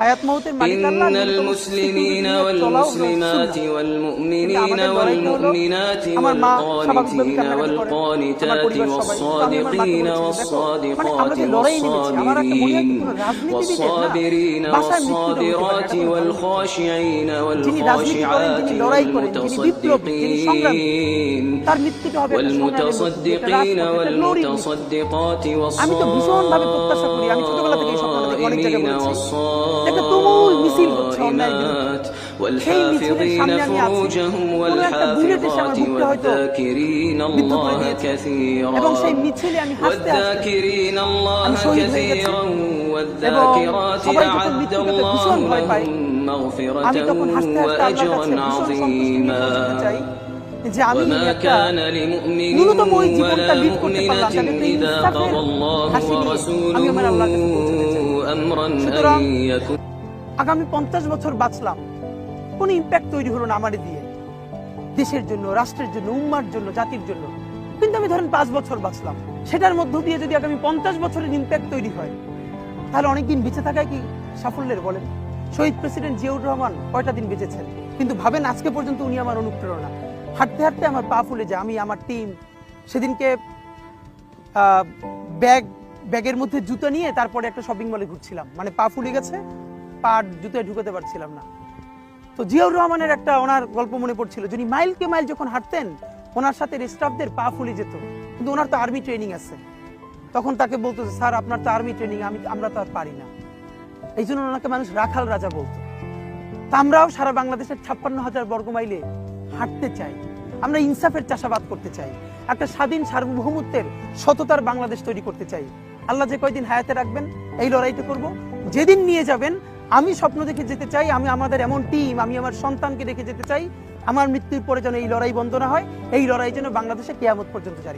হায়াত মউতের মালিক আল্লাহ। ইন্নাল মুসলিমিনা ওয়াল মুসলিমাতি ওয়াল মুমিনিনা ওয়াল মুমিনাতি ওয়াল কানিতিনা ওয়াল কানিতাতি ওয়াস সাদিকিনা ওয়াস সাদিকাতি ওয়াস সাবিরিনা ওয়াস সাবিরাতি ওয়াল খাশিঈনা ওয়াল খাশিআতি ওয়াল মুতাসাদ্দিকিন ওয়াল মুতাসাদ্দিকিনা ওয়াল মুতাসাদ্দিকাতি ওয়াস আমি তো ভীষণ ভাবে প্রত্যাশা করি, আমি ছোটবেলা থেকে এই স্বপ্নটা দেখে অনেক জায়গায় বলেছি, একটা তুমুল মিছিল হচ্ছে অন্যায়ের বিরুদ্ধে। সেই মিছিলের সামনে আমি আছি, কোনো একটা বুলেট এসে আমার বুকটা হয়তো বিদ্ধ করে দিয়েছে, এবং সেই মিছিলে আমি হাসতে হাসতে আমি শহীদ হয়ে গেছি। এবং সবাই যখন মৃত্যুকে ভীষণ ভয় পায়, আমি তখন হাসতে হাসতে আল্লাহর কাছে ভীষণ সন্তুষ্টি নিয়ে বলতে চাই যে আমি একটা ন্যূনতম ওই জীবনটা লিড করতে পারলাম, যাতে একটা ইনসাফের হাসি নিয়ে আমি আমার আল্লাহর কাছে পৌঁছতে চাই। সুতরাং আগামী 50 বছর বাঁচলাম, কোনো ইম্প্যাক্ট তৈরি হলো না আমারে দিয়ে, দেশের জন্য, রাষ্ট্রের জন্য, উম্মার জন্য, জাতির জন্য। কিন্তু আমি ধরেন 5 বছর বাঁচলাম, সেটার মধ্য দিয়ে যদি আগামী 50 বছরের ইম্প্যাক্ট তৈরি হয়, তাহলে অনেকদিন বেঁচে থাকায় কি সাফল্যের বলেন? শহীদ প্রেসিডেন্ট জিয়াউর রহমান কয়টা দিন বেঁচেছেন, কিন্তু ভাবেন আজকে পর্যন্ত উনি আমার অনুপ্রেরণা। হাঁটতে হাঁটতে আমার পা ফুলে যায়। আমি আমার টিম সেদিনকে ব্যাগের মধ্যে জুতো নিয়ে তারপরে একটা শপিং মলে ঘুরছিলাম, মানে পা ফুলে গেছে, পা জুতোয় ঢুকাতে পারছিলাম না। তো জিয়াউর রহমানের একটা ওনার গল্প মনে পড়ছিল, যিনি মাইলকে মাইল যখন হাঁটতেন, ওনার সাথে স্টাফদের পা ফুলে যেত, কিন্তু ওনার তো আর্মি ট্রেনিং আছে। তখন তাকে বলতো, স্যার আপনার তো আর্মি ট্রেনিং, আমরা তো আর পারি না। এই জন্য ওনাকে মানুষ রাখাল রাজা বলতো। তা আমরাও সারা বাংলাদেশের 56,000 বর্গ মাইলে হাঁটতে চাই, আমরা ইনসাফের চাষাবাদ করতে চাই, একটা স্বাধীন সার্বভৌমত্বের সততার বাংলাদেশ তৈরি করতে চাই। আল্লাহ যে কয়দিন হায়াতে রাখবেন এই লড়াইটা করব। যেদিন নিয়ে যাবেন আমি স্বপ্ন দেখে যেতে চাই, আমি আমাদের এমন টিম, আমি আমার সন্তানকে রেখে যেতে চাই, আমার মৃত্যুর পরে যেন এই লড়াই বন্ধ না হয়, এই লড়াই যেন বাংলাদেশে কিয়ামত পর্যন্ত জারি।